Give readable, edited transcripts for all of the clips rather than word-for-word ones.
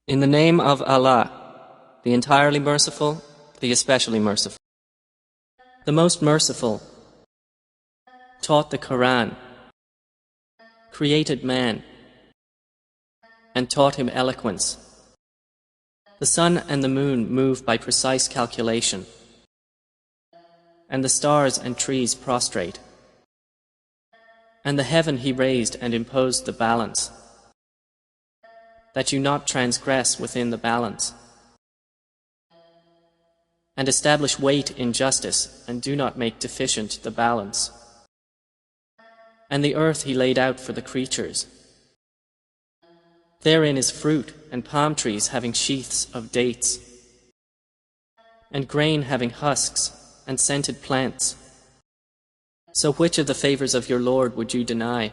In the name of Allah, the entirely merciful, the especially merciful. The most merciful taught the Quran, created man, and taught him eloquence. The sun and the moon move by precise calculation, and the stars and trees prostrate. And the heaven he raised and imposed the balance, that you not transgress within the balance. And establish weight in justice, and do not make deficient the balance. And the earth he laid out for the creatures. Therein is fruit, and palm trees having sheaths of dates, and grain having husks, and scented plants. So which of the favors of your Lord would you deny?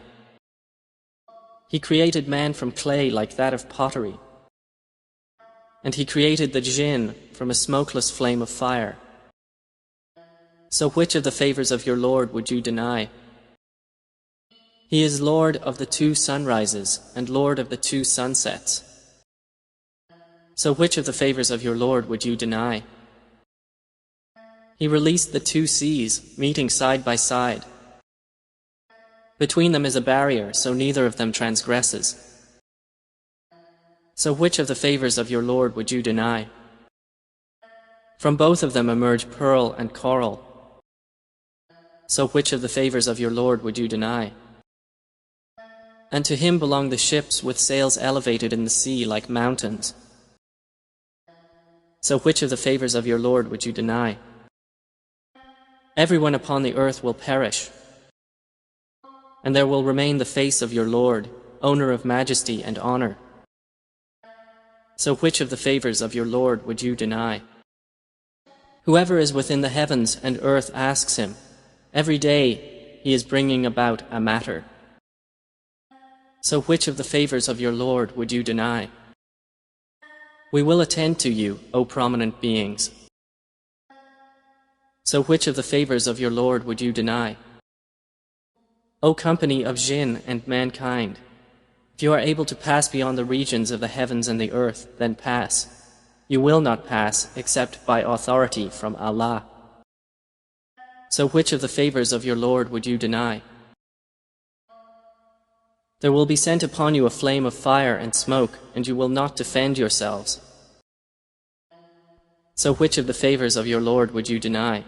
He created man from clay like that of pottery, and he created the jinn from a smokeless flame of fire. So which of the favors of your Lord would you deny? He is Lord of the two sunrises and Lord of the two sunsets. So which of the favors of your Lord would you deny? He released the two seas, meeting side by side. Between them is a barrier, so neither of them transgresses. So which of the favors of your Lord would you deny? From both of them emerge pearl and coral. So which of the favors of your Lord would you deny? And to him belong the ships with sails elevated in the sea like mountains. So which of the favors of your Lord would you deny? Everyone upon the earth will perish, and there will remain the face of your Lord, owner of majesty and honor. So which of the favors of your Lord would you deny? Whoever is within the heavens and earth asks him. Every day he is bringing about a matter. So which of the favors of your Lord would you deny? We will attend to you, O prominent beings. So which of the favors of your Lord would you deny? O company of jinn and mankind, if you are able to pass beyond the regions of the heavens and the earth, then pass. You will not pass except by authority from Allah. So which of the favors of your Lord would you deny? There will be sent upon you a flame of fire and smoke, and you will not defend yourselves. So which of the favors of your Lord would you deny?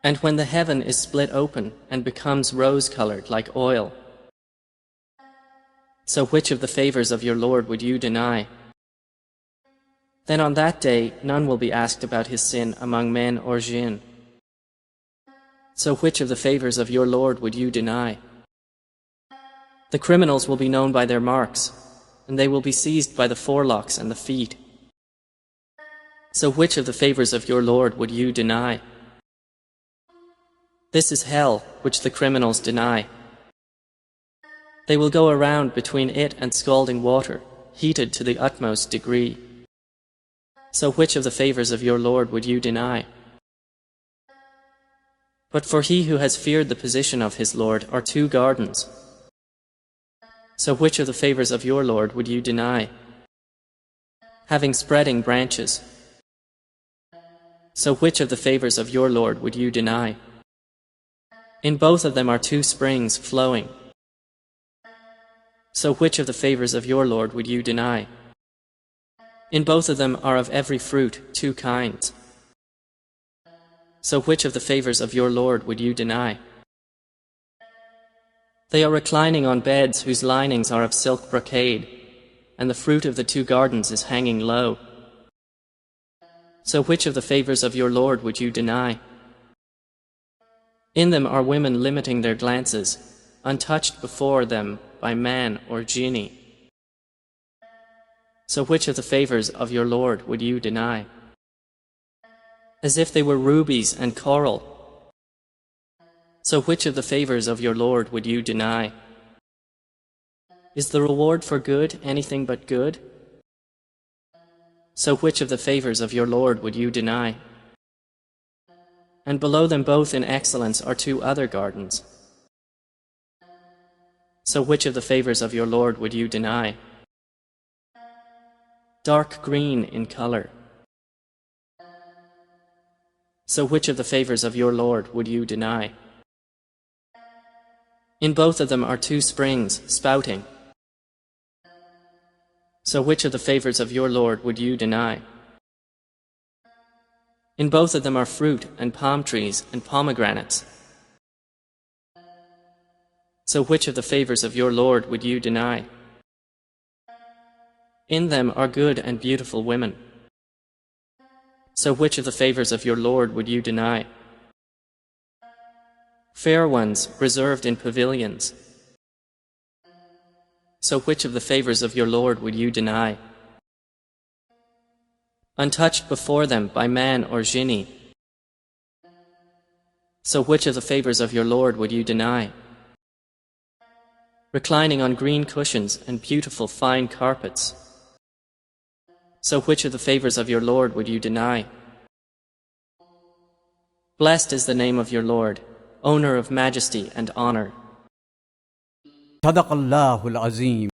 And when the heaven is split open and becomes rose-colored like oil, so which of the favors of your Lord would you deny? Then on that day none will be asked about his sin among men or jinn. So which of the favors of your Lord would you deny? The criminals will be known by their marks, and they will be seized by the forelocks and the feet. So which of the favors of your Lord would you deny? This is hell, which the criminals deny. They will go around between it and scalding water, heated to the utmost degree. So which of the favors of your Lord would you deny? But for he who has feared the position of his Lord are two gardens. So which of the favors of your Lord would you deny? Having spreading branches. So which of the favors of your Lord would you deny? In both of them are two springs flowing. So which of the favors of your Lord would you deny? In both of them are of every fruit two kinds. So which of the favors of your Lord would you deny? They are reclining on beds whose linings are of silk brocade, and the fruit of the two gardens is hanging low. So which of the favors of your Lord would you deny? In them are women limiting their glances, untouched before them by man or genie. So which of the favors of your Lord would you deny? As if they were rubies and coral. So which of the favors of your Lord would you deny? Is the reward for good anything but good? So which of the favors of your Lord would you deny? And below them both in excellence are two other gardens. So which of the favors of your Lord would you deny? dark green in color. So which of the favors of your Lord would you deny? In both of them are two springs spouting. So which of the favors of your Lord would you deny? In both of them are fruit and palm trees and pomegranates. So which of the favors of your Lord would you deny? In them are good and beautiful women. So which of the favors of your Lord would you deny? Fair ones reserved in pavilions. So which of the favors of your Lord would you deny? Untouched before them by man or jinni. So which of the favors of your Lord would you deny? Reclining on green cushions and beautiful fine carpets. So which of the favors of your Lord would you deny? Blessed is the name of your Lord, owner of majesty and honor. صدق الله العظيم.